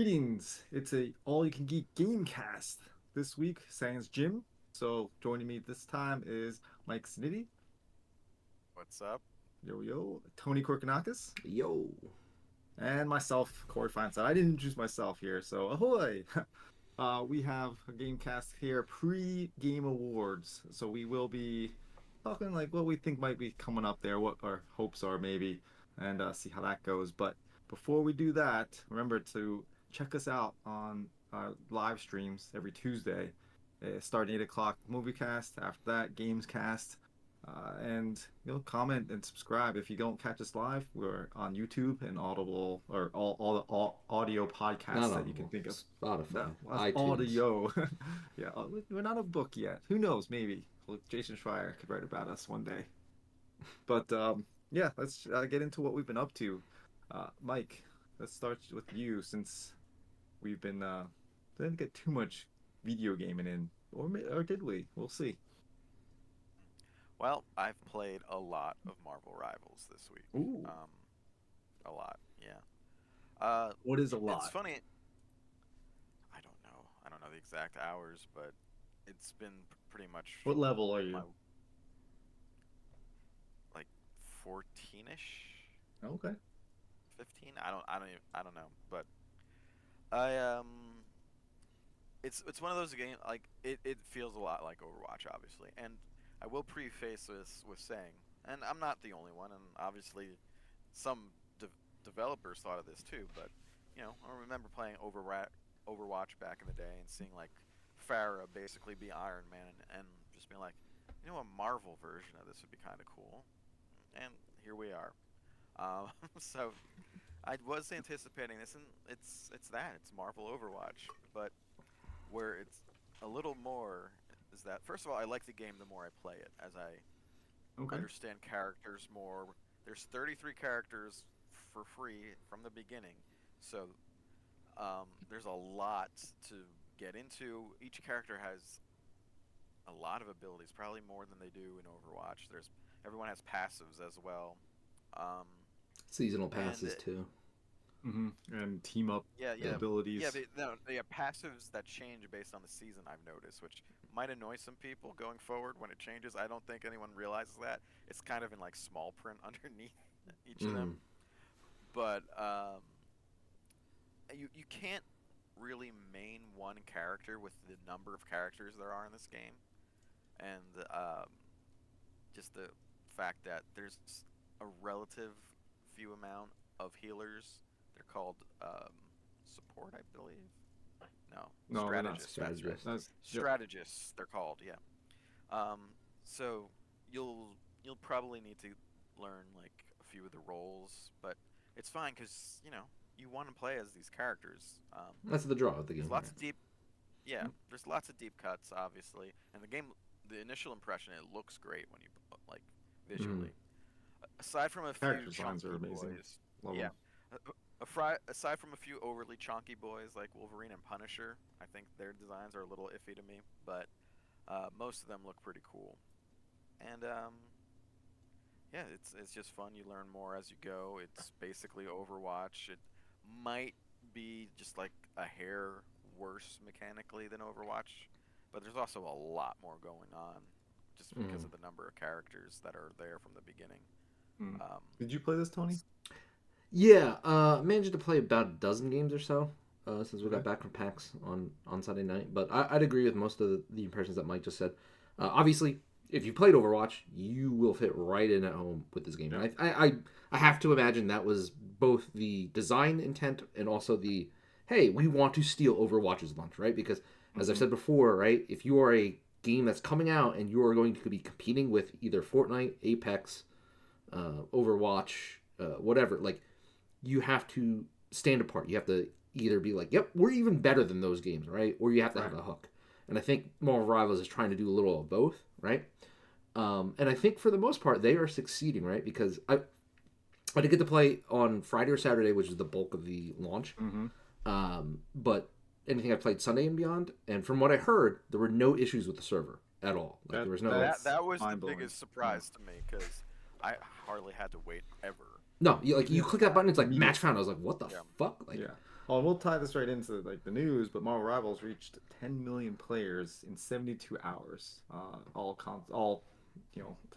Greetings. It's a all-you-can-geek Gamecast. This week, Sans Jim. So joining me this time is Mike Snitty. What's up? Yo yo. Tony Korkanakis. Yo. And myself, Corey Feinside. I didn't introduce myself here, so ahoy! We have a Gamecast here pre-game awards. So we will be talking like what we think might be coming up there, what our hopes are maybe, and see how that goes. But before we do that, remember to check us out on our live streams every Tuesday, starting 8 o'clock movie cast. After that, games cast. And comment and subscribe if you don't catch us live. We're on YouTube and Audible or all the audio podcasts Not that you can Audible. think of. Spotify. No, iTunes. audio. Yeah, we're not a book yet. Who knows? Maybe Jason Schreier could write about us one day. But yeah, let's get into what we've been up to. Mike, let's start with you since we've been didn't get too much video gaming in, or did we? We'll see. Well, I've played a lot of Marvel Rivals this week. Ooh, A lot, yeah. Uh, what is a it's lot? funny. I don't know. I don't know the exact hours, but it's been pretty much What level are my you? like 14ish, Okay. 15. I don't know, but I it's one of those games it feels a lot like Overwatch, obviously, and I will preface this with saying, and I'm not the only one, and obviously some developers thought of this too, but I remember playing Overwatch back in the day and seeing like Farah basically be Iron Man and just being like, a Marvel version of this would be kind of cool, and here we are. So I was anticipating this, and it's Marvel Overwatch, but where it's a little more is that first of all, I like the game the more I play it, as I Okay. understand characters more. There's 33 characters for free from the beginning, so there's a lot to get into. Each character has a lot of abilities, probably more than they do in Overwatch. There's Everyone has passives as well, um, Seasonal and passes too. And team up yeah, yeah, yeah. abilities. They have passives that change based on the season. I've noticed, which might annoy some people going forward when it changes. I don't think anyone realizes that it's kind of in like small print underneath each of them. Mm. But you can't really main one character with the number of characters there are in this game, and just the fact that there's a relative few amount of healers. They're called support, I believe. No, No, they're not. strategists. That's right. Strategist. Yep. Strategists, they're called. Yeah. Um, so you'll probably need to learn like a few of the roles, but it's fine because you want to play as these characters. That's the draw of the There's game, lots right? of deep, yeah. There's lots of deep cuts, obviously, and the initial impression, it looks great when you like Mm. visually. Aside from a few Character designs are chunky amazing. boys, Love yeah. them. Aside from a few overly chunky boys like Wolverine and Punisher, I think their designs are a little iffy to me, but most of them look pretty cool. And yeah, it's just fun. You learn more as you go. It's basically Overwatch. It might be just like a hair worse mechanically than Overwatch, but there's also a lot more going on just because Mm. of the number of characters that are there from the beginning. Mm. Um, Did you play this, Tony? Yeah, managed to play about a dozen games or so since we got Okay. back from PAX on Sunday night. But I'd agree with most of the impressions that Mike just said. Obviously, if you played Overwatch, you will fit right in at home with this game. Yeah. And I have to imagine that was both the design intent and also the, hey, we want to steal Overwatch's lunch, right? Because as I've Mm-hmm. said before, right, if you are a game that's coming out and you are going to be competing with either Fortnite, Apex, Overwatch, whatever, like you have to stand apart. You have to either be like, yep, we're even better than those games, right? Or you have to have Right. a hook. And I think Marvel Rivals is trying to do a little of both, right? And I think for the most part they are succeeding, right? Because I did get to play on Friday or Saturday, which is the bulk of the launch. Mm-hmm. But anything I played Sunday and beyond, and from what I heard, there were no issues with the server at all. Like That there was no that that's that was the mind blowing. biggest Yeah. surprise to me because I hardly had to wait ever. no. You Yeah. click that button, it's like match Immediate. found. I was like, what the Yeah. fuck? Like Yeah. Oh, and we'll tie this right into like the news, but Marvel Rivals reached 10 million players in 72 hours. All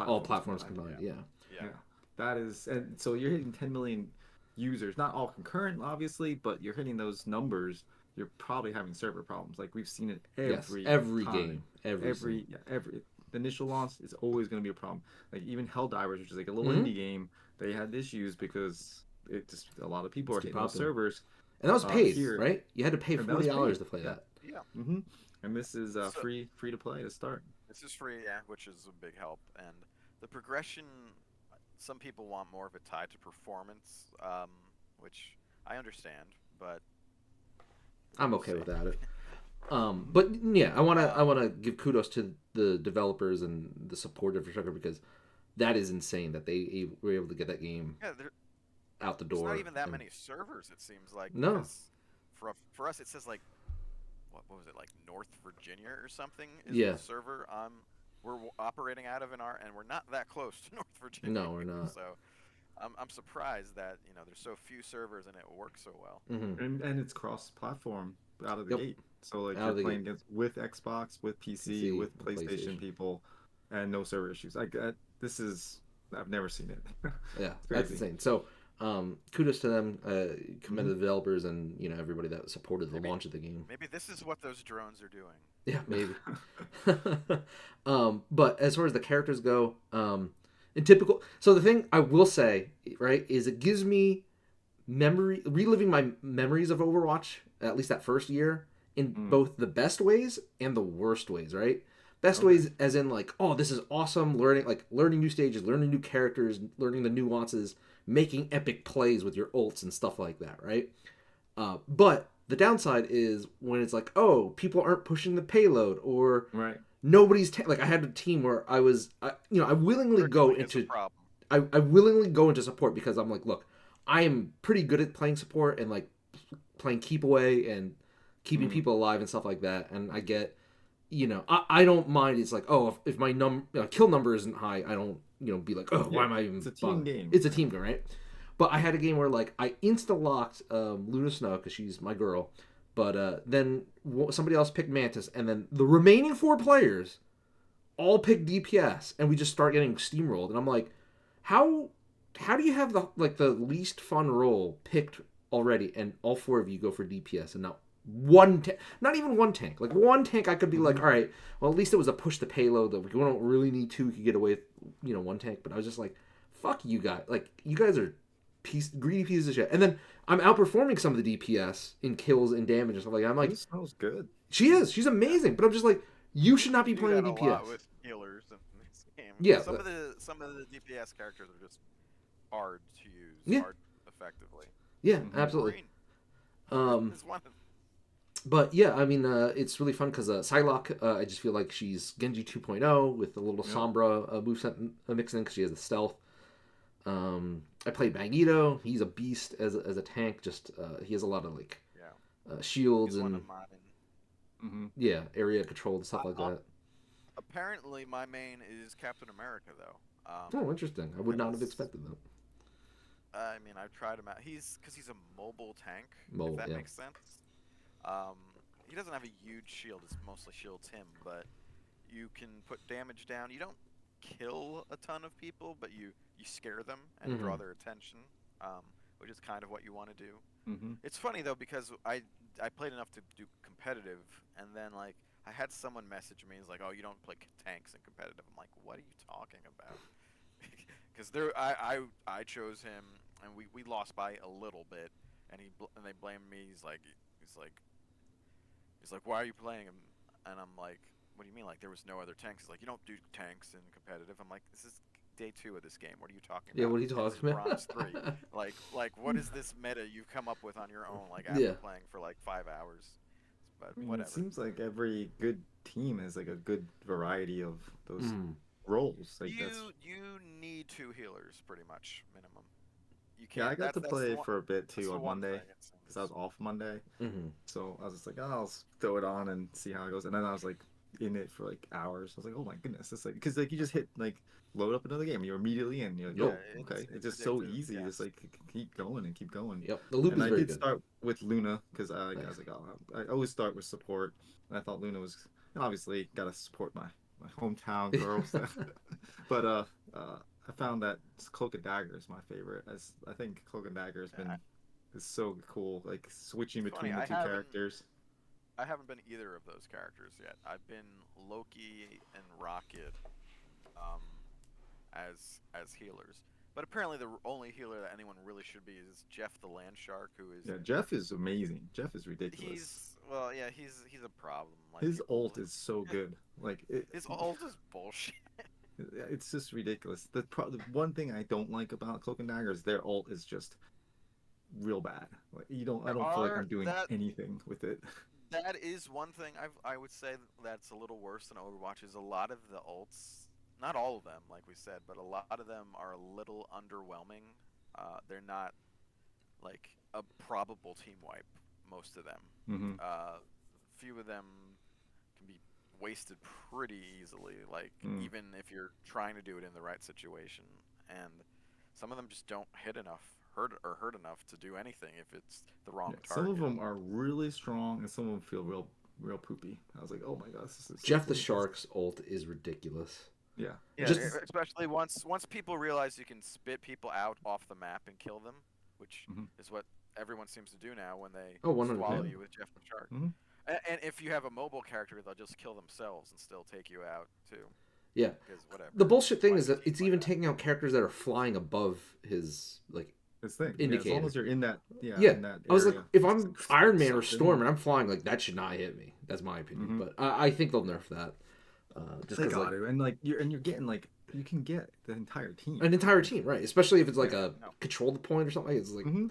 All platforms platforms combined. combined. Yeah. Yeah. Yeah. Yeah, that is, and so you're hitting 10 million users, not all concurrent, obviously, but you're hitting those numbers. You're probably having server problems. Like we've seen it Yes. every Every time. game. Every single. Every the initial launch is always going to be a problem. Like even Helldivers, which is like a little Mm-hmm. indie game, they had issues because it just a lot of people It's are too hitting those popular. servers And that was paid, here, right? You had to pay and that was $40 paid. to play Yeah. that. Yeah. hmm And this is So free to play to start. this is free, yeah, which is a big help. And the progression, some people want more of it tied to performance, which I understand, but I'm we'll okay see. without it. But yeah, I Um, wanna give kudos to the developers and the support infrastructure because that is insane that they were able to get that game yeah, out the there's not door. even that And many servers. It seems like no, because for us it says like what was it like North Virginia or something is yeah, the server operating out of in our and we're not that close to North Virginia, no, we're not. so I'm surprised that there's so few servers and it works so well. Hmm. And it's cross-platform out of the Yep, gate. So like out you're of the playing gate. against with Xbox, with PC, PC, with and PlayStation PlayStation. people, and no server issues. Like this is I've never seen it. Yeah, It's that's crazy. insane. So, kudos to them. Commend hmm the developers and everybody that supported the Maybe launch of the game. maybe this is what those drones are doing. Yeah, maybe. But as far as the characters go, in typical, so the thing I will say, right, is it gives me reliving my memories of Overwatch, at least that first year, in Mm. both the best ways and the worst ways, right? Best Okay. ways as in like, oh, this is awesome, learning new stages, learning new characters, learning the nuances, making epic plays with your ults and stuff like that, right? But the downside is when it's like, oh, people aren't pushing the payload, or Right. like I had a team where I willingly go Trickling is a into problem. I willingly go into support because I'm like, look, I am pretty good at playing support and like playing keep away and keeping Mm. people alive and stuff like that. And I get, I don't mind. It's like, oh, if my kill number isn't high, I don't, be like, oh, why Yeah. am I It's even a team bothered? game. It's a team game, right? But I had a game where like I insta locked Luna Snow because she's my girl, but then somebody else picked Mantis, and then the remaining four players all picked DPS, and we just start getting steamrolled. And I'm like, how how do you have the least fun role picked already, and all four of you go for DPS, and not not even one tank. Like one tank, I could be like, hmm all right, well at least it was a push the payload that we don't really need two. We could get away with one tank. But I was just like, fuck you guys. Like you guys are greedy pieces of shit. And then I'm outperforming some of the DPS in kills and damage and stuff like that. I'm like, Luna smells good. she is. She's Yeah, amazing. But I'm just like, you should not be you do playing that a DPS. lot with healers in this game. Yeah, Some of the DPS characters are just hard to use, yeah, hard effectively. yeah, hmm absolutely. Marine Um, is one. but yeah, I mean, it's really fun because Psylocke, I just feel like she's Genji 2.0 with a little Yep. Sombra moveset mixed in because she has the stealth. I played Magneto. He's a beast as a tank. Just he has a lot of like Yeah, shields he's one and of mine. hmm yeah, area control and stuff like I, that. apparently, my main is Captain America, though. Oh, interesting. I would not have Because expected that. I mean, I've tried him out. He's a mobile tank, if Mole, that yeah. makes sense. Um, he doesn't have a huge shield. It's mostly shields him, but you can put damage down. You don't kill a ton of people, but you scare them and Hmm. draw their attention, um, which is kind of what you want to do. hmm It's funny though because I played enough to do competitive, and then like I had someone message me. He's like, "Oh, you don't play tanks in competitive." I'm like, "What are you talking about?" Because I chose him, and we lost by a little bit, and and they blamed me. He's like he's like, "Why are you playing him?" And I'm like, "What do you mean? Like there was no other tanks?" He's like, "You don't do tanks in competitive." I'm like, "This is day 2 of this game. What are you talking Yeah, about?" what are you And this is talking bronze 3. about? Like what is this meta you've come up with on your own? Like after Yeah. playing for like 5 hours, but I mean, it whatever. seems like every good team has like a good variety of those Mm. roles. Like that's You need 2 healers pretty much minimum. You yeah. I can't. got to That's the play one. for a bit That's too the on one Monday thing it because I was seems. off Monday. Hmm. So I was just like, oh, I'll throw it on and see how it goes. And then I was like, in it for like hours. I was like, oh my goodness, it's like because like you just hit like load up another game, you're immediately in. You're like, Yep. Yeah, oh, okay, it's it's just so addictive. easy. Just Yes. like keep going and keep going. Yep. The loop And is I very did good. start with Luna because I Nice. was like, oh, I always start with support. And I thought Luna was and obviously gotta support my hometown girls. But I found that Cloak and Dagger is my favorite. As I think Cloak and Dagger has I, been is so cool, like switching it's funny. between the two characters. I haven't been either of those characters yet. I've been Loki and Rocket, um, as healers. But apparently, the only healer that anyone really should be is Jeff the Land Shark, who is Yeah, Jeff is amazing. Jeff is ridiculous. yeah, he's a problem. Like His people, ult is so good. Like his ult is bullshit. it's just ridiculous. The one thing I don't like about Cloak and Dagger is their ult is just real bad. Like you don't I There don't feel like are I'm doing anything with it. that is one thing I would say that's a little worse than Overwatch is a lot of the ults, not all of them, like we said, but a lot of them are a little underwhelming. They're not like a probable team wipe. Most of them, Hmm. few of them can be wasted pretty easily. Like Mm. even if you're trying to do it in the right situation, and some of them just don't hurt enough to do anything if it's the wrong Yeah, some of target. them are really strong, and some of them feel real poopy. I was like, oh my gosh, this is so Jeff the poopy. Shark's ult is ridiculous. Yeah, Yeah, Just especially once people realize you can spit people out off the map and kill them, which hmm is what everyone seems to do now when they oh, swallow 100%. you with Jeff the Shark. hmm And if you have a mobile character, they'll just kill themselves and still take you out too. Yeah. Because whatever. The bullshit thing Why is do that teams it's like even that? taking out characters that are flying above his like this thing. Yeah, as long indicator. as you're in that, yeah, Yeah, in that I was like, area, if it's I'm Iron Man or sucked in. Storm and I'm flying, like that should not hit me. That's my opinion, Hmm. but I think they'll nerf that. Just They because got like to, and like you're getting like you can get the entire team. an entire Like, team, right? Especially if it's like yeah. a No. controlled point or something. It's like Hmm.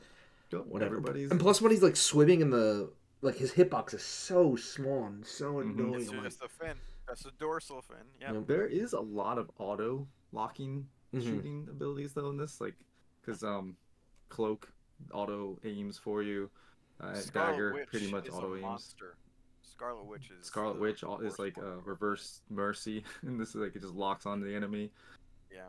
whatever. Everybody's. And plus, when he's like swimming in the like his hitbox is so small and so Hmm. annoying. It's I'm like, just a fin. That's a dorsal fin. Yep. you There is a lot of auto locking know, shooting abilities though in this, like because cloak auto aims for you, Scarlet dagger pretty Witch much is a auto aims. monster. Scarlet Witch is Scarlet the Witch is worst like one a in Overwatch. reverse mercy, and this is like it just locks onto the enemy. Yeah.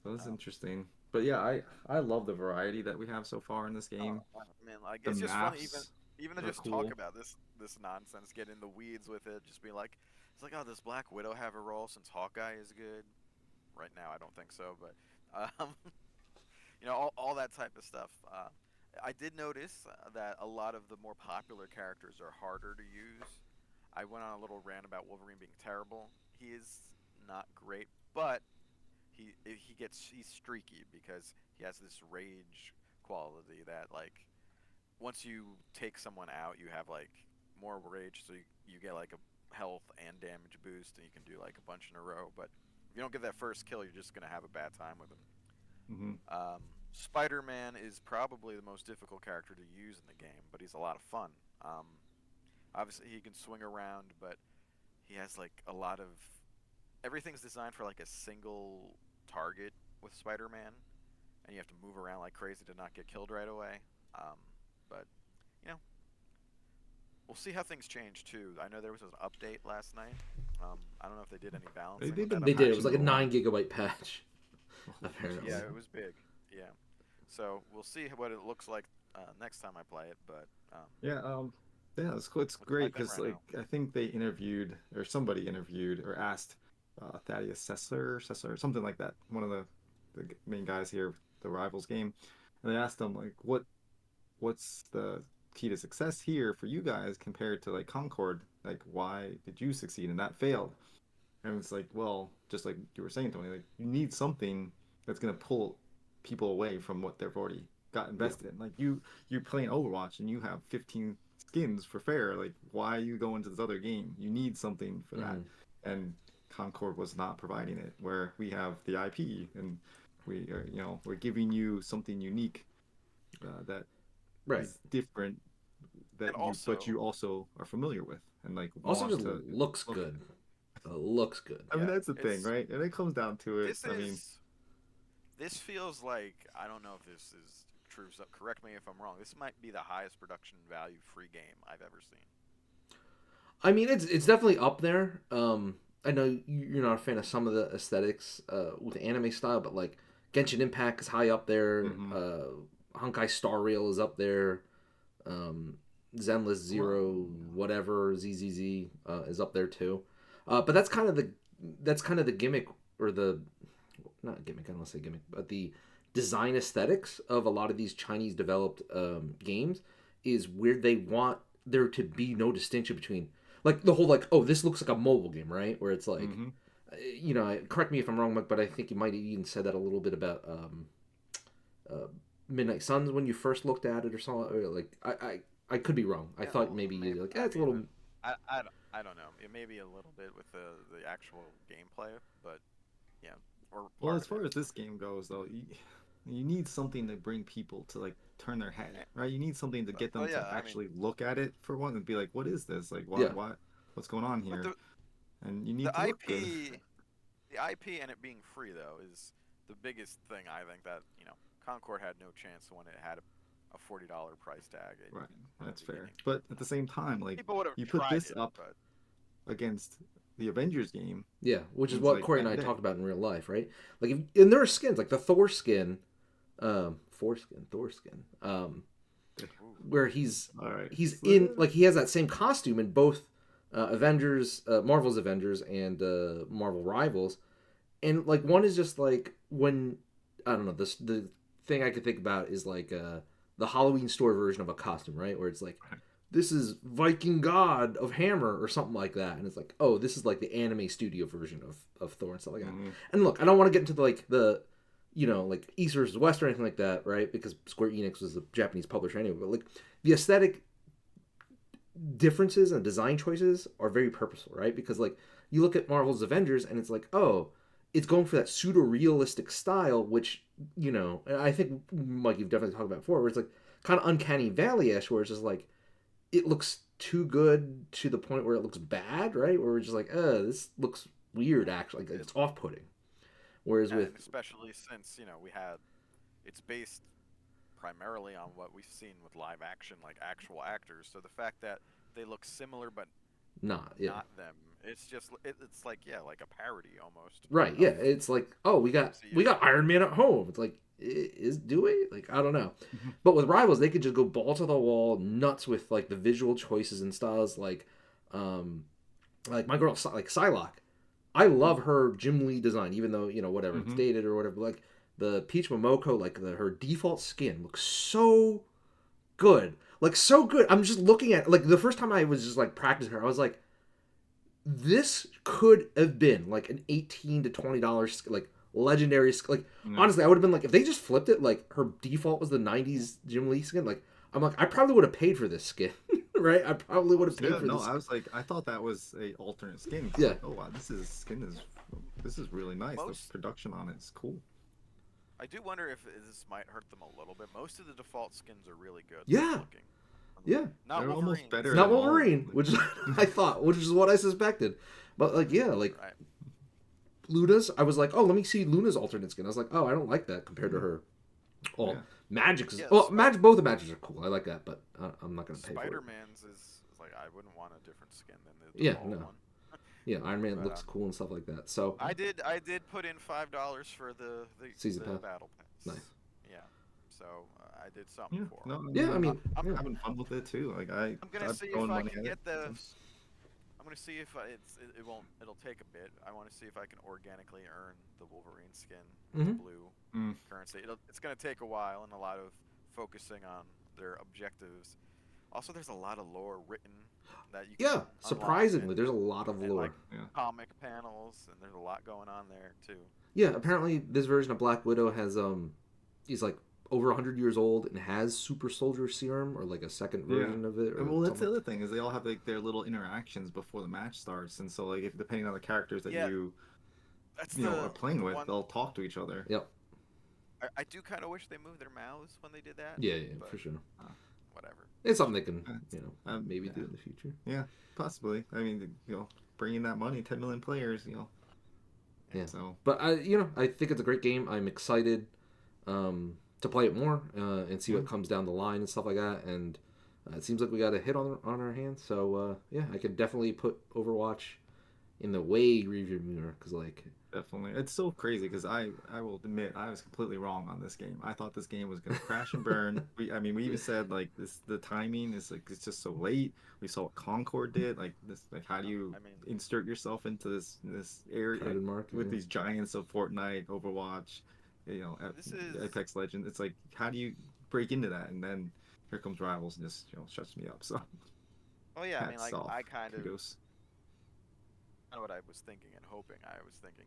So that's Um, interesting. But yeah, I love the variety that we have so far in this game. man, like The it's just funny maps even to are just talk cool. about this nonsense, get in the weeds with it, just be like, it's like, oh, does Black Widow have a role since Hawkeye is good? Right now, I don't think so, but um, all that type of stuff. I did notice that a lot of the more popular characters are harder to use. I went on a little rant about Wolverine being terrible. He is not great, but he's streaky because he has this rage quality that like once you take someone out, you have like more rage, so you get like a health and damage boost, and you can do like a bunch in a row. But if you don't get that first kill, you're just gonna have a bad time with him. Hmm. Spider-Man is probably the most difficult character to use in the game, but he's a lot of fun. Obviously, he can swing around, but he has like a lot of everything's designed for like a single target with Spider-Man, and you have to move around like crazy to not get killed right away. But you know, we'll see how things change too. I know there was an update last night. I don't know if they did any balancing they've with that been they did. It update. was patching like a a lot. 9 GB patch, apparently. Yeah, it was big. Yeah, so we'll see what it looks like next time I play it. But Yeah, yeah, it's cool. It's what's my great thing because right like now? I think they interviewed or somebody interviewed or asked Thaddeus Sessler, something like that, one of the main guys here, the Rivals game, and they asked him like, what's the key to success here for you guys compared to like Concord? Like, why did you succeed and that failed? And it's like, well, just like you were saying, Tony, like you need something that's gonna pull people away from what they've already got Yeah. invested in. Like you're playing Overwatch and you have 15 skins for fair. Like why are you going to this other game? You need something for that. And Concord was not providing it. Where we have the IP and we are, we're giving you something unique that Right. is different And but also, you also are familiar with and like Also, want just to looks look at. good. Looks good. I mean, yeah, that's the thing, it's right? And it comes down to it. this I mean, is this feels like I don't know if this is true. So correct me if I'm wrong. This might be the highest production value free game I've ever seen. I mean, it's definitely up there. I know you're not a fan of some of the aesthetics with anime style, but like Genshin Impact is high up there. Hmm. Honkai Star Rail is up there. Um, Zenless Well, Zero, whatever ZZZ is up there too. But that's kind of the gimmick or the not gimmick. I don't want to say gimmick, but the design aesthetics of a lot of these Chinese developed games is where they want there to be no distinction between like the whole like, oh, this looks like a mobile game, right? Where it's like, hmm correct me if I'm wrong, Mike, but I think you might have even said that a little bit about uh, Midnight Suns when you first looked at it or something. Or like I could be wrong. I Yeah, thought well, maybe maybe. like, I it's a mean, little. I don't know. It may be a little bit with the actual gameplay, but yeah, or well, part as of it. far as this game goes, though, you need something to bring people to like turn their head, Eh, right? You need something to get them Well, to yeah. I mean, actually look at it for one and be like, "What is this? Like, Yeah, what's going on but here?" the And you need the to look good. IP, the IP, and it being free though is the biggest thing. I think that Concord had no chance when it had a $40 price tag Right, from the that's fair. beginning. But at the same time, like, People would have you put tried this it, up but against the Avengers game, yeah, which is and it's what like Corey and night I and day. talked about in real life, right? Like, and there are skins like the Thor skin, foreskin, Thor skin, ooh, where he's All right. he's So, in like he has that same costume in both Avengers, Marvel's Avengers, and Marvel Rivals, and like one is just like when I don't know the thing I could think about is like the Halloween store version of a costume, right? Where it's like this is Viking God of Hammer or something like that, and it's like, oh, this is like the anime studio version of Thor and stuff like that. mhm. And look, I don't want to get into like the like East versus West or anything like that, right? Because Square Enix was a Japanese publisher anyway. But like the aesthetic differences and design choices are very purposeful, right? Because like you look at Marvel's Avengers and it's like, oh, it's going for that pseudo realistic style, which and I think like you've definitely talked about before, where it's like kind of uncanny valley-ish, where it's just like it looks too good to the point where it looks bad, right? Where we're just like, this looks weird, actually, like it, it's off-putting. Whereas and with especially since we had it's based primarily on what we've seen with live action, like actual actors. So the fact that they look similar but not, yeah, not them, it's like like a parody almost right, yeah, of it's like, oh, we the got we MCU. got Iron Man at home. It's like, is do we? Like, I don't know. But with Rivals, they could just go ball to the wall, nuts with like the visual choices and styles, um, like my girl, like Psylocke. I love her Jim Lee design, even though whatever it's Mm-hmm. dated or whatever. But, like the Peach Momoko, like her default skin looks so good, like so good. I'm just looking at like the first time I was just like practicing her, I was like, this could have been like an $18 to $20 like legendary like Yeah. honestly I would have been like if they just flipped it like her default was the 90s Jim Lee skin like I'm like I probably would have paid for this skin right I probably would have paid Yeah, for no, this I was like, I thought that was a alternate skin. 'Cause yeah like, oh wow, this is really nice. The Most production on it is cool. I do wonder if this might hurt them a little bit. Most of the default skins are really good yeah looking. yeah Not They're almost Wolverine's. better not than all of them. Wolverine which I thought which is what I suspected but like yeah like Right. Luna's I was like oh let me see Luna's alternate skin I was like oh I don't like that compared to her well Yeah. Magic's Yeah, well Magic both the Magics are cool I like that but I'm not gonna pay for it. Spider-Man's is like I wouldn't want a different skin than the Yeah, default no. one. Yeah, Iron Man But looks cool and stuff like that. So I did put in $5 for season the pass, battle pass. nice. Yeah, so I did Yeah, something for no, 'em. I Yeah, mean, I mean, I'm yeah, having fun with it too. Like I'm gonna I'm see if throwing I money can at it. get the. I'm gonna see if it won't. It'll take a bit. I want to see if I can organically earn the Wolverine skin, the Mhm. blue Mm. currency. It's gonna take a while and a lot of focusing on their objectives. Also, there's a lot of lore written that you can yeah. unlock Surprisingly, there's a lot of and lore. like Yeah. comic panels, and there's a lot going on there too. Yeah, apparently So this version of Black Widow has he's like over 100 years old and has super soldier serum or like a second Yeah. version of it or And well, that's the something. other thing is they all have like their little interactions before the match starts, and so like if depending on the characters that yeah, that's you know are playing the with, one. they'll talk to each other. Yep. I do kind of wish they moved their mouths when they did that, Yeah, yeah, but for sure. Uh, whatever. It's something they can it's- maybe yeah, do in the future. yeah, possibly. I mean, bringing that money, 10 million players, Yeah. so But I think it's a great game. I'm excited to play it more and see yeah. what comes down the line and stuff like that. And It seems like we got a hit on our hands. So yeah, I could definitely put Overwatch in the way review mirror because like Definitely. It's so crazy because I will admit I was completely wrong on this game. I thought this game was gonna crash and burn. I mean we even said like this the timing is like it's just so late. We saw what Concord did. Like this like how do you I mean, insert yourself into this area like, crowded market. with Yeah. these giants of Fortnite, Overwatch, this is. Apex Legends. It's like how do you break into that? And then here comes Rivals and just shuts me up. So Oh yeah, I mean, hats like off. I kind of Kudos. what I was thinking and hoping. I was thinking,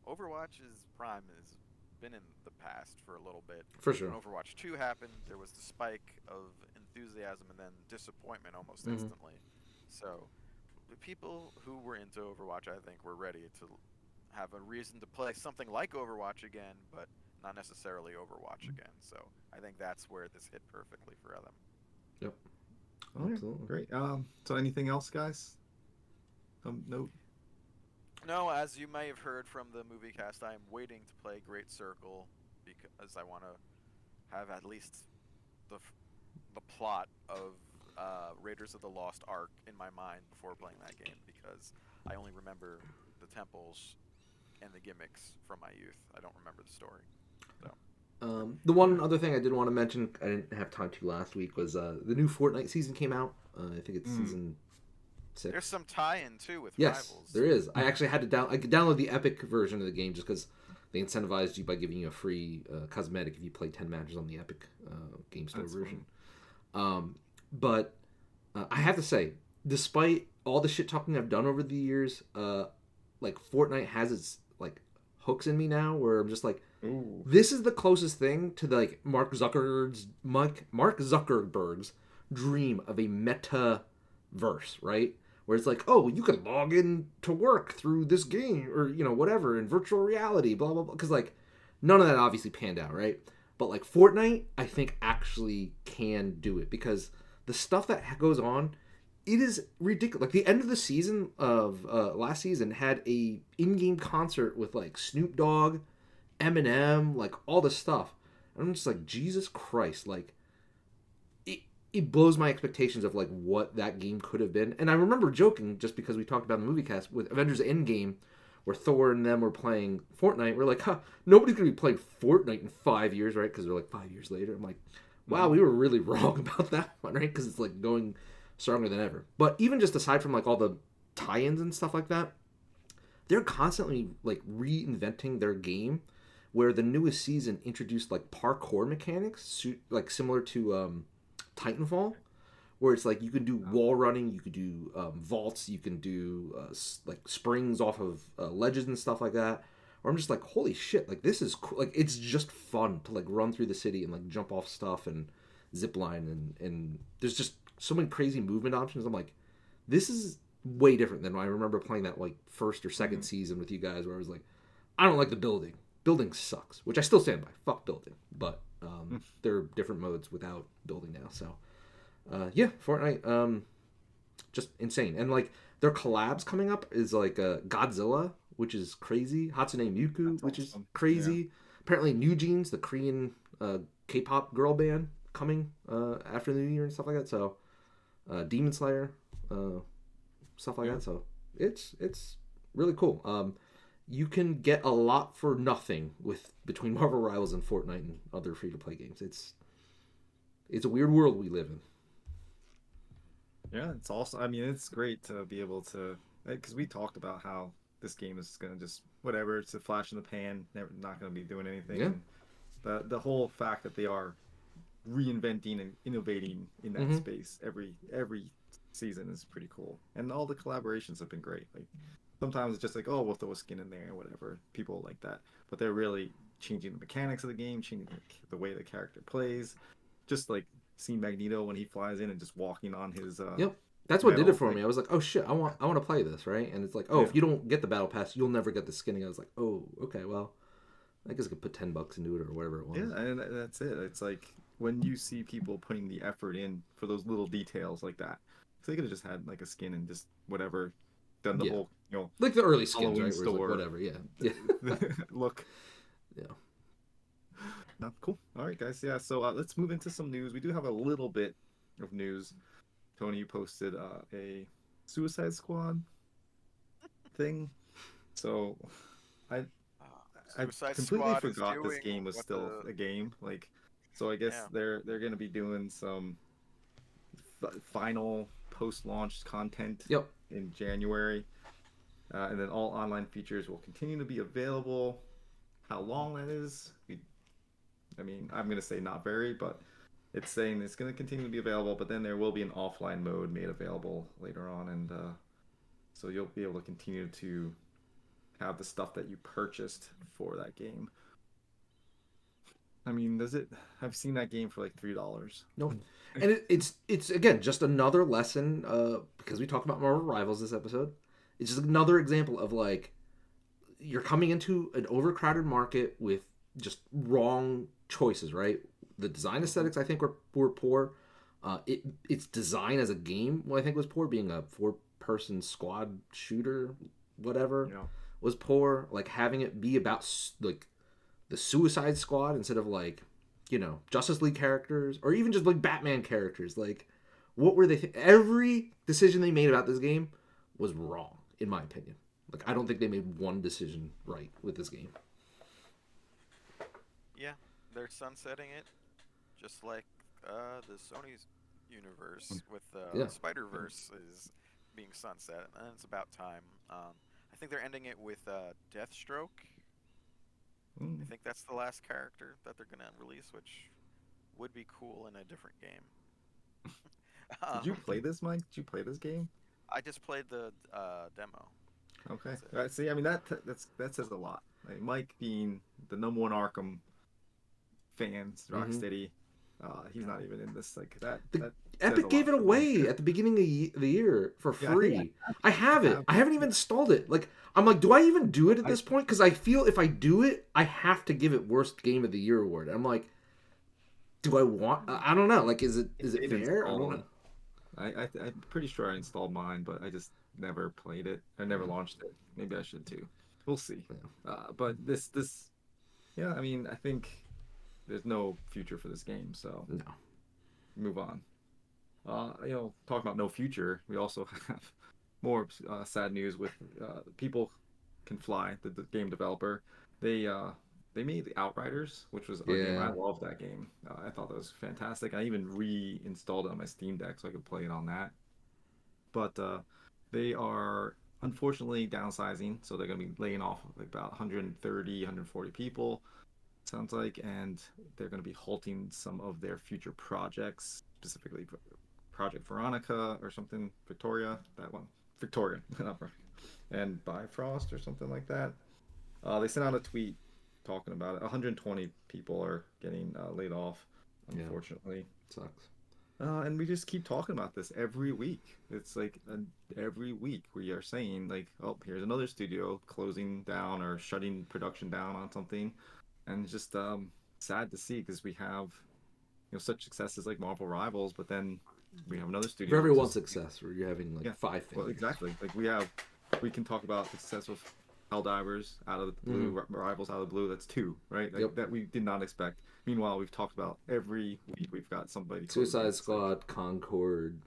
Overwatch's prime has been in the past for a little bit. For sure. When Overwatch 2 happened, there was the spike of enthusiasm and then disappointment almost Mm-hmm. instantly. So, the people who were into Overwatch, I think, were ready to have a reason to play something like Overwatch again, but not necessarily Overwatch again. So, I think that's where this hit perfectly for them. Yep. Oh, yeah. Absolutely. Great. So anything else, guys? Note. No, as you may have heard from the movie cast, I am waiting to play Great Circle because I want to have at least the plot of Raiders of the Lost Ark in my mind before playing that game because I only remember the temples and the gimmicks from my youth. I don't remember the story. So The one other thing I did want to mention, I didn't have time to last week, was the new Fortnite season came out. I think it's season 6. there's some tie-in too with Yes, Rivals. there is. I actually had to I could download the Epic version of the game just because they incentivized you by giving you a free cosmetic if you play 10 matches on the Epic Game Store That's version. But I have to say, despite all the shit talking I've done over the years, like Fortnite has its like hooks in me now, where I'm just like, Ooh. this is the closest thing to like Mark Zuckerberg's dream of a meta verse, right? Where it's like, oh, you can log in to work through this game or whatever in virtual reality, blah blah blah. Because like none of that obviously panned out, right? But like Fortnite, I think actually can do it because the stuff that goes on, it is ridiculous. Like the end of the season of last season had a in-game concert with like Snoop Dogg, Eminem, like all this stuff. And I'm just like, Jesus Christ, like it blows my expectations of like what that game could have been. And I remember joking just because we talked about the movie cast with Avengers Endgame, where Thor and them were playing Fortnite. We're like, nobody's gonna be playing Fortnite in 5 years, right? Because they're like 5 years later. I'm like, wow, we were really wrong about that one, right? Because it's like going stronger than ever. But even just aside from like all the tie-ins and stuff like that, they're constantly like reinventing their game. Where the newest season introduced like parkour mechanics, like similar to Titanfall, where it's like you can do wall running, you could do vaults, you can do like springs off of ledges and stuff like that. Or I'm just like, holy shit, like this is cool. Like it's just fun to like run through the city and like jump off stuff and zip line and there's just so many crazy movement options. I'm like, this is way different than I remember playing that like first or 2nd season with you guys, where I was like, I don't like the building. Building sucks, which I still stand by. Fuck building, but there are different modes without building now. So yeah, Fortnite, just insane. And like their collabs coming up is like Godzilla, which is crazy. Hatsune Miku, That's which is awesome. crazy. Yeah. Apparently, New Jeans, the Korean K-pop girl band, coming after the New Year and stuff like that. So Demon Slayer, stuff like that. So it's really cool. You can get a lot for nothing with between Marvel Rivals and Fortnite and other free-to-play games. It's a weird world we live in. Yeah, it's also, I mean, it's great to be able to, because we talked about how this game is going to just, whatever, it's a flash in the pan, never, not going to be doing anything. Yeah. And the whole fact that they are reinventing and innovating in that space every season is pretty cool. And all the collaborations have been great. Like, sometimes it's just like, oh, we'll throw a skin in there or whatever. People like that. But they're really changing the mechanics of the game, changing the way the character plays. Just like seeing Magneto when he flies in and just walking on his Yep. That's what did it metal, for like, me. I was like, oh shit, I want to play this, right? And it's like, oh, Yeah. if you don't get the battle pass, you'll never get the skinning. I was like, oh, okay, well, I guess I could put $10 into it or whatever it was. Yeah, and that's it. It's like when you see people putting the effort in for those little details like that. So they could have just had like a skin and just whatever, done the Yeah. whole, Like the early skins, Halloween right? Where it's like, store. whatever, yeah. look. Yeah. No, cool. All right, guys. Yeah, so let's move into some news. We do have a little bit of news. Tony, you posted a Suicide Squad thing. So I I Suicide completely Squad is forgot this doing game was what still the a game. Like, so I guess yeah. they're gonna be doing some final post-launch content Yep. in January, and then all online features will continue to be available. How long that is, I mean, I'm gonna say not very, but it's saying it's gonna continue to be available. But then there will be an offline mode made available later on, and so you'll be able to continue to have the stuff that you purchased for that game. I mean, does it? I've seen that game for like $3. No, and it's again just another lesson because we talked about Marvel Rivals this episode. It's just another example of like you're coming into an overcrowded market with just wrong choices, right? The design Mm-hmm. aesthetics I think were poor. Its design as a game, well, I think was poor. Being a four-person squad shooter, whatever, Yeah. was poor. Like having it be about like the Suicide Squad instead of like Justice League characters or even just like Batman characters. Like, what were they? Every decision they made about this game was wrong, in my opinion. Like, I don't think they made one decision right with this game. Yeah, they're sunsetting it, just like the Sony's universe with Yeah, Spider Verse is being sunset, and it's about time. I think they're ending it with Deathstroke. I Mm. think that's the last character that they're gonna release, which would be cool in a different game. Did you Um, play this, Mike? Did you play this game? I just played the demo. Okay. That's it. See, I mean that says a lot. Like Mike being the number one Arkham fans, mm-hmm. Rocksteady, he's Yeah. not even in this. Like that The that says a Epic gave lot it for me. away at the beginning of the year for Yeah, I think free. I have I it. have. I haven't even Yeah, installed it. Like, I'm like, do I even do it at I this point? Because I feel if I do it, I have to give it worst game of the year award. I'm like, do I want? I don't know. Like, is it did fair? I don't install. know. I'm pretty sure I installed mine, but I just never played it. I never Yeah. launched it. Maybe I should too. We'll see. Yeah. But this yeah, I mean, I think there's no future for this game, so No. move on. Talking about no future, we also have more sad news with People Can Fly, the game developer. They uh, they made the Outriders, which was a game. I Yeah. love that game. I thought that was fantastic. I even reinstalled it on my Steam Deck so I could play it on that. But they are unfortunately downsizing, so they're going to be laying off like about 130, 140 people, sounds like, and they're going to be halting some of their future projects, specifically Project Veronica or something, Victoria, that one, Victoria, not Veronica, and Bifrost or something like that. They sent out a tweet talking about it. 120 people are getting laid off, Yeah. unfortunately. Sucks. And we just keep talking about this every week. It's like every week we are saying like, oh, here's another studio closing down or shutting production down on something, and it's just sad to see because we have such successes like Marvel Rivals, but then we have another For studio every one just success, where you're having like yeah, five well failures. exactly like we can talk about the success of Helldivers out of the Mm-hmm. blue, Rivals out of the blue. That's two, right? Yep. Like that we did not expect. Meanwhile, we've talked about every week we've got somebody closing. Suicide It's like Squad, Concord,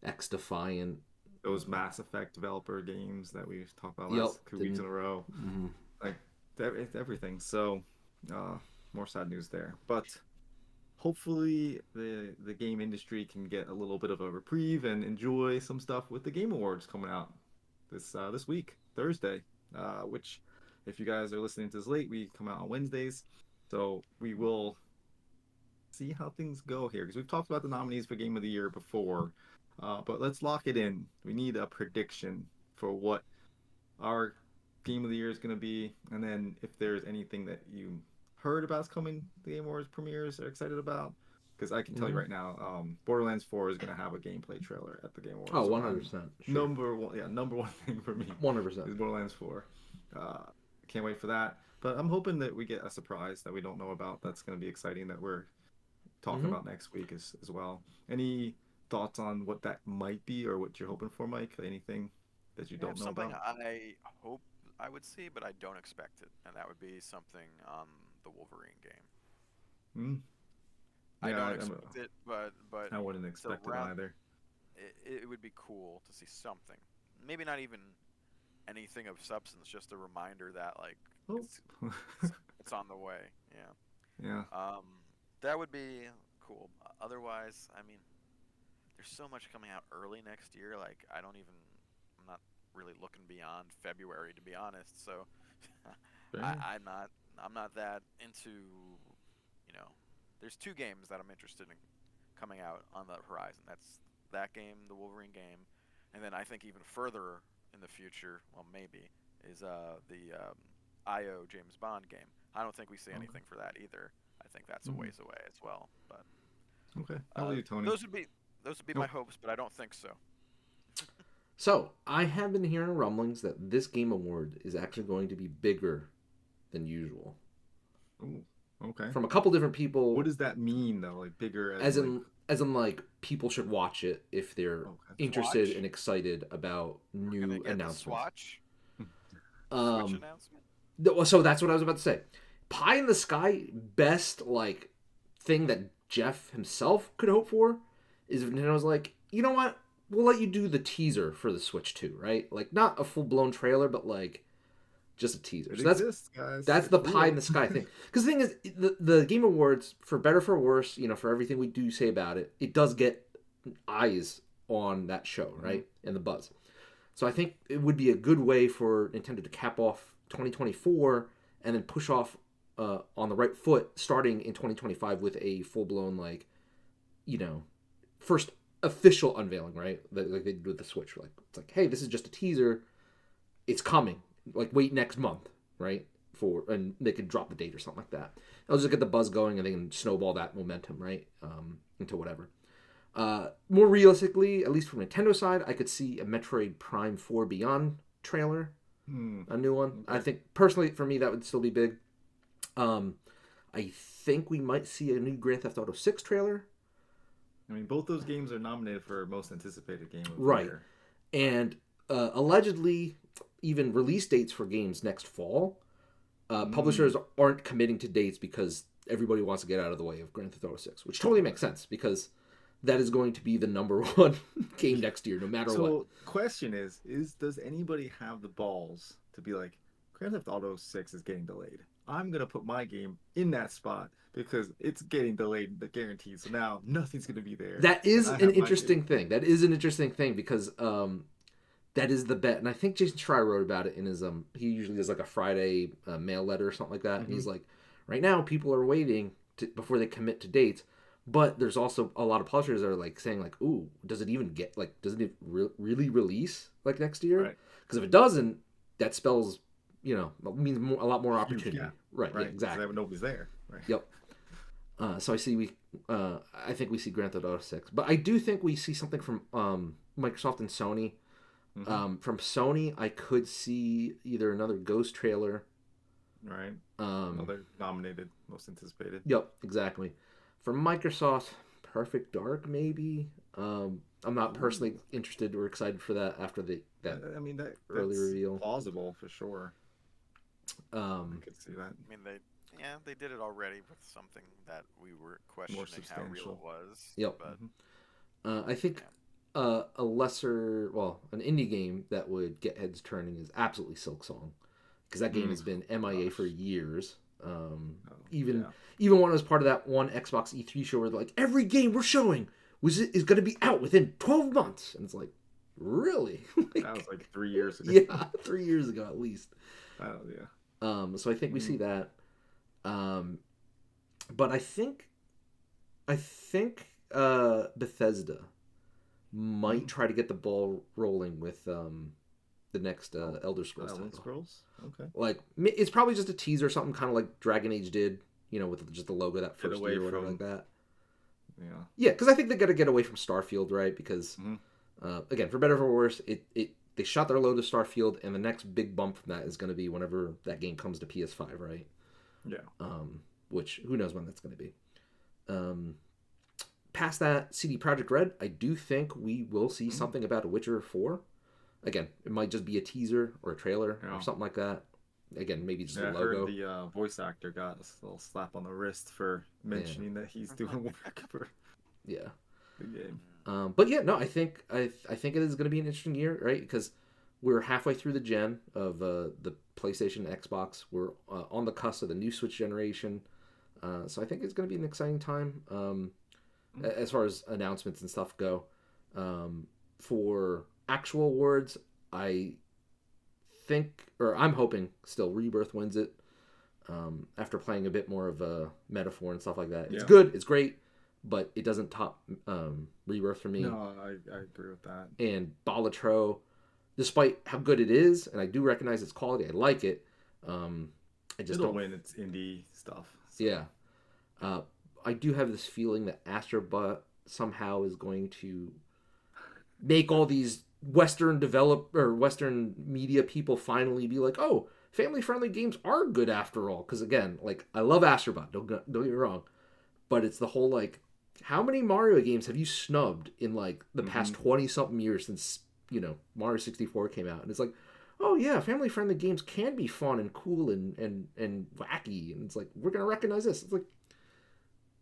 X Defiant. those Mass Effect developer games that we talked about Yep. last 2 weeks in Didn't. a row. Mm-hmm. Like it's everything. So, uh, more sad news there. But hopefully, the game industry can get a little bit of a reprieve and enjoy some stuff with the Game Awards coming out this week, Thursday. Which, if you guys are listening to this late, we come out on Wednesdays. So we will see how things go here because we've talked about the nominees for Game of the Year before. But let's lock it in. We need a prediction for what our Game of the Year is going to be, and then if there's anything that you heard about coming the Game Awards premieres are excited about. Because I can tell you Mm-hmm. right now, Borderlands 4 is going to have a gameplay trailer at the Game Awards. Oh, So 100%. Sure. number one thing for me 100%. is Borderlands 4. Uh, can't wait for that. But I'm hoping that we get a surprise that we don't know about. That's going to be exciting that we're talking Mm-hmm. about next week as well. Any thoughts on what that might be or what you're hoping for, Mike? Anything that you I have don't know something about? I hope I would see, but I don't expect it, and that would be something on the Wolverine game. Hmm. I Yeah, don't expect it, but I wouldn't it's expect it around. either. It would be cool to see something. Maybe not even anything of substance, just a reminder that like Oh, it's it's, it's on the way. Yeah. yeah. That would be cool. Otherwise, I mean, there's so much coming out early next year. Like I don't even. I'm not really looking beyond February to be honest. So Fair. I'm not. I'm not that into. You know, there's two games that I'm interested in coming out on the horizon. That's that game, the Wolverine game, and then I think even further in the future, well, maybe is the IO James Bond game. I don't think we see Okay. anything for that either. I think that's a Mhm. ways away as well. But Okay. How about you, Tony? those would be my Nope. hopes, but I don't think so. So I have been hearing rumblings that this game award is actually going to be bigger than usual Ooh, okay. from a couple different What people. does that mean though? Like bigger as in As like in, as in, like people should watch it if they're okay. interested and Swatch. excited about We're gonna new get the announcements. Swatch Switch Um, announcement. so that's what I was about to say. Pie in the sky, best like thing that Jeff himself could hope for is if Nintendo's like, you know what, we'll let you do the teaser for the Switch 2, right? Like not a full blown trailer, but like just a teaser. It So that's exists, guys. that's the It's pie in real. the sky thing. Because the thing is, the Game Awards, for better for worse, for everything we do say about it, it does get eyes on that show, Mhm. right, and the buzz. So I think it would be a good way for Nintendo to cap off 2024 and then push off on the right foot starting in 2025 with a full blown like you know first official unveiling, right? Like they did with the Switch. Like it's like, hey, this is just a teaser. It's coming. Like wait next month, right? And they could drop the date or something like that. They'll just get the buzz going and they can snowball that momentum, right? Into whatever. More realistically, at least from Nintendo side, I could see a Metroid Prime 4 Beyond trailer, Hmm. a new one. I Okay. think personally, for me, that would still be big. Um, I think we might see a new Grand Theft Auto 6 trailer. I mean, both those games are nominated for most anticipated game of the Right. year. And allegedly, even release dates for games next fall. Mm. Publishers aren't committing to dates because everybody wants to get out of the way of Grand Theft Auto 6, which totally makes sense because that is going to be the number one game next year, no matter what. So, question is does anybody have the balls to be like, Grand Theft Auto 6 is getting delayed. I'm gonna put my game in that spot because it's getting delayed, guaranteed. So now nothing's gonna be there, That and is I an have my game. interesting thing. That is an interesting thing because that is the bet, and I think Jason Schreier wrote about it in his he usually does like a Friday mail letter or something like that, and Hmm. he's like, right now people are waiting before they commit to dates, but there's also a lot of publishers that are like saying like, ooh, does it even get like doesn't it really release like next year? Right. Because if it doesn't, that spells means a lot more Huge opportunity. gap. Right? Yeah, Right. Because exactly. nobody's there. Right. Yep. So I think we see Grand Theft Auto 6, but I do think we see something from Microsoft and Sony. Hmm. From Sony, I could see either another Ghost trailer. Right. Um, Another nominated, most anticipated. yep, exactly. For Microsoft, Perfect Dark maybe. I'm not Ooh. personally interested or excited for that after that I mean early that's reveal. plausible for sure. I Um, could see that. I mean, they did it already with something that we were More questioning how real it substantial. was. yep. But Hmm. I think yeah, an indie game that would get heads turning is absolutely Silk Song, because that game Mm. has been MIA for Gosh. years. Oh, Even yeah. even when I was part of that one Xbox E3 show where they're like, every game we're showing is going to be out within 12 months, and it's like, really? That was Like, like 3 years ago. yeah, 3 years ago at least. Oh, yeah. So I think we Mm. see that. Um, but I think Bethesda might Mm. try to get the ball rolling with the next Oh, Elder Scrolls Elden title. Scrolls? Okay. Like it's probably just a teaser, something kind of like Dragon Age did, with just the logo that Get first away year or whatever like from, that. yeah. Yeah, because I think they got to get away from Starfield, right? Because Hmm. again, for better or for worse, it they shot their load to Starfield, and the next big bump from that is going to be whenever that game comes to PS5, right? Yeah. Which who knows when that's going to be. Um, Past that, CD Projekt Red, I do think we will see Mm. something about a Witcher 4. Again, it might just be a teaser or a trailer or Yeah. something like that. Again, maybe just a Yeah, I heard logo. the voice actor got a little slap on the wrist for Yeah, mentioning that he's doing work for yeah. the game. But yeah, no, I think it is going to be an interesting year, right? Because we're halfway through the gen of the PlayStation, Xbox. We're on the cusp of the new Switch generation. So I think it's going to be an exciting time as far as announcements and stuff go. For actual awards, I think, or I'm hoping, still Rebirth wins it. After playing a bit more of a metaphor and stuff like that, it's Yeah. good, it's great, but it doesn't top Rebirth for me. No, I agree with that. And Balatro, despite how good it is, and I do recognize its quality, I like it. I just It'll don't. win. It's indie stuff. So. Yeah, uh, I do have this feeling that Astrobot somehow is going to make all these Western media people finally be like, oh, family friendly games are good after all. Because again, like I love Astrobot, don't get me wrong, but it's the whole like, how many Mario games have you snubbed in like the past 20 something years since Mario 64 came out? And it's like, oh yeah, family friendly games can be fun and cool and wacky, and it's like we're gonna recognize this. It's like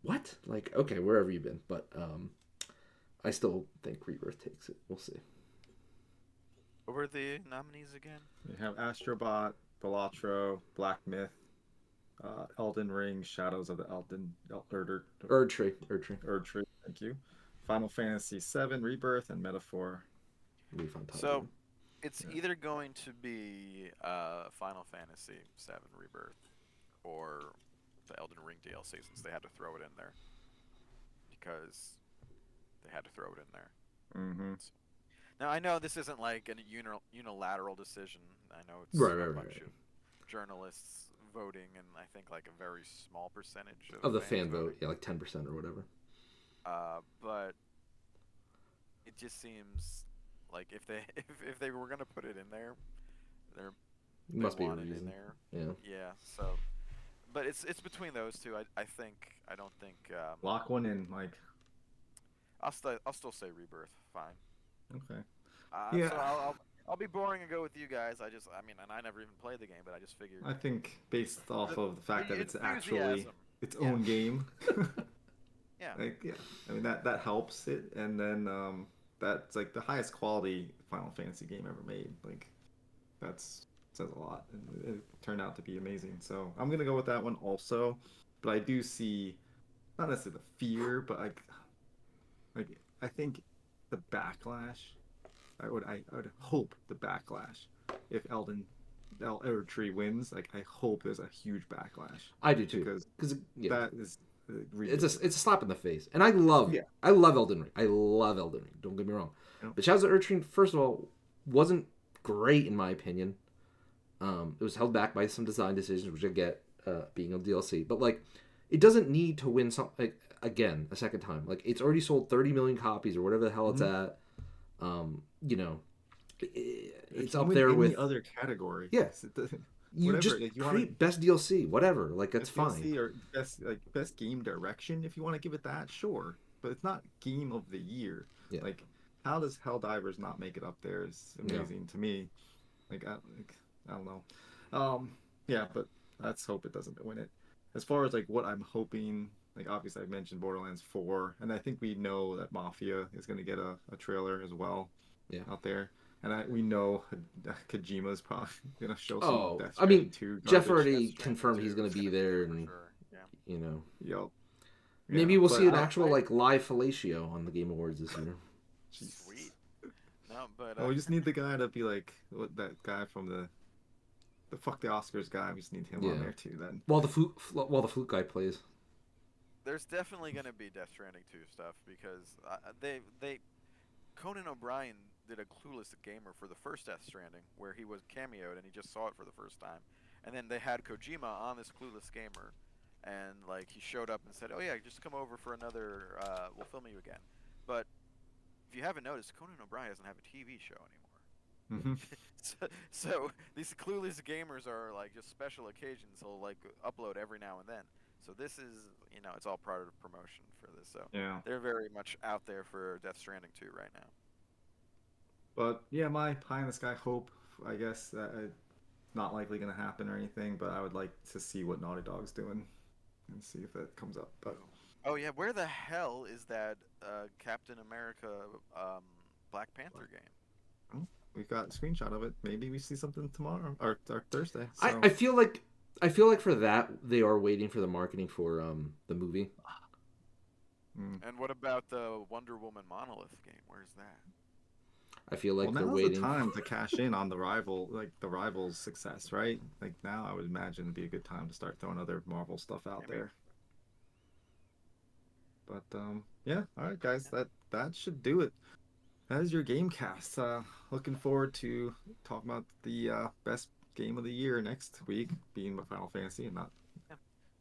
what? Like okay, where have you been? But I still think Rebirth takes it. We'll see. What were the nominees again? You have Astrobot, Balatro, Black Myth, Elden Ring, Shadows of the Erdtree. Erdtree. Thank you. Final Fantasy VII, Rebirth, and Metaphor. Be fun top So three. it's Yeah. either going to be Final Fantasy VII Rebirth or the Elden Ring DLC, since they had to throw it in there because they had to throw it in there. Mm-hmm. Now I know this isn't like a unilateral decision. I know it's Right, a right, right, bunch right. of journalists voting, and I think like a very small percentage Of of the fans fan vote, voting. yeah, like 10% or whatever. But it just seems like if they were gonna put it in there, they they Must be a want it in reason. there. Yeah. Yeah. So, but it's between those two. I don't think Lock one in, Mike. I'll still say Rebirth. Fine. Okay. So Yeah, I'll be boring and go with you guys. I mean, and I never even played the game, but I just figured I think based off the, of the fact the that it's actually enthusiasm. its Yeah. own game, Yeah. like yeah, I mean that helps it, and then that's like the highest quality Final Fantasy game ever made. Like that's says a lot, and it turned out to be amazing. So I'm gonna go with that one also, but I do see not necessarily the fear, but like I think the backlash. I would hope the backlash if Elder Tree wins. Like I hope there's a huge backlash I do too. because Because yeah, that is ridiculous. it's a slap in the face. And Yeah, I love Elden Ring. I love Elden Ring. Don't get me wrong. you know? But Shadows of Erdtree, first of all, wasn't great in my opinion. It was held back by some design decisions, which I get being a DLC. But like, it doesn't need to win some like, again a second time. Like it's already sold 30 million copies or whatever the hell it's Mhm. at. You know, It it's can up win there any with other category. yeah. You Whatever. just Like you want to create best DLC, whatever. Like that's best fine. DLC or best game direction. If you want to give it that, sure. But it's not game of the year. Yeah. Like how does Helldivers not make it up there is Yeah. amazing to me. I don't know. Yeah, but let's hope it doesn't win it. As far as like what I'm hoping, like obviously I mentioned Borderlands 4, and I think we know that Mafia is going to get a trailer as well Yeah. out there. And we know Kojima's probably going to show some Oh, Death I mean, Stranding 2 Jeff garbage. already Death Stranding confirmed he's 2 going is to be gonna be there, there for and sure. Yeah. you know, Yup. maybe Yeah, we'll but see an I, actual I like live fellatio on the Game Awards this year. Jesus. Sweet. No, but Oh, we just need the guy to be like what that guy from the fuck the Oscars guy. We just need him on Yeah. there too. Then While the flute guy plays. there's definitely gonna be Death Stranding 2 stuff because they Conan O'Brien did a Clueless Gamer for the first Death Stranding where he was cameoed and he just saw it for the first time, and then they had Kojima on this Clueless Gamer, and like he showed up and said, "Oh yeah, just come over for another. We'll film you again." But if you haven't noticed, Conan O'Brien doesn't have a TV show anymore. hmm So these clueless gamers are like just special occasions. He'll like upload every now and then. So this is, it's all part of promotion for this. So yeah. they're very much out there for Death Stranding 2 right now. But yeah, my pie in the sky hope, I guess, not likely going to happen or anything, but I would like to see what Naughty Dog's doing and see if that comes up. But Oh yeah, where the hell is that Captain America um, Black Panther game? oh, we've got a screenshot of it. Maybe we see something tomorrow or Thursday. I, So I feel like I feel like for that they are waiting for the marketing for the movie. mm. And what about the Wonder Woman Monolith game? Where's that? I feel Well, like they're now's the waiting. time to cash in on the rival, like the rival's success, right? Like now, I would imagine it'd be a good time to start throwing other Marvel stuff out Maybe. there. But yeah, all right, guys, that should do it. That is your game cast. Looking forward to talking about the best game of the year next week, being Final Fantasy and not Yeah.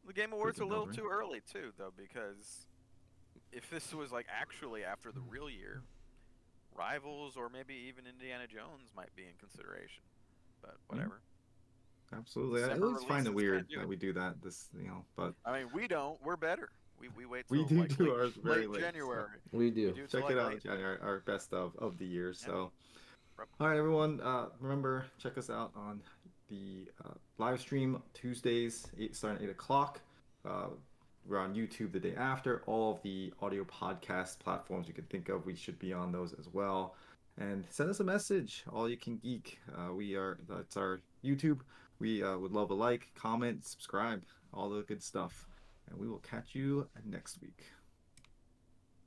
The Game Awards are a freaking little over. too early too, though, because if this was like actually after the real year, Rivals or maybe even Indiana Jones might be in consideration. But Yeah, whatever. absolutely. I December always find it releases weird can't do that it. we do that. But I mean, we don't. We're better. We wait we till do like do ours very late late. So January. We We do. do till check it like out, late. January, our best of the year. Yeah. So all right, everyone. Remember, check us out on the live stream Tuesdays, starting at 8 o'clock. Uh, we're on YouTube the day after. All of the audio podcast platforms you can think of, we should be on those as well. And send us a message. All you can geek. That's our YouTube. We would love a like, comment, subscribe, all the good stuff. And we will catch you next week.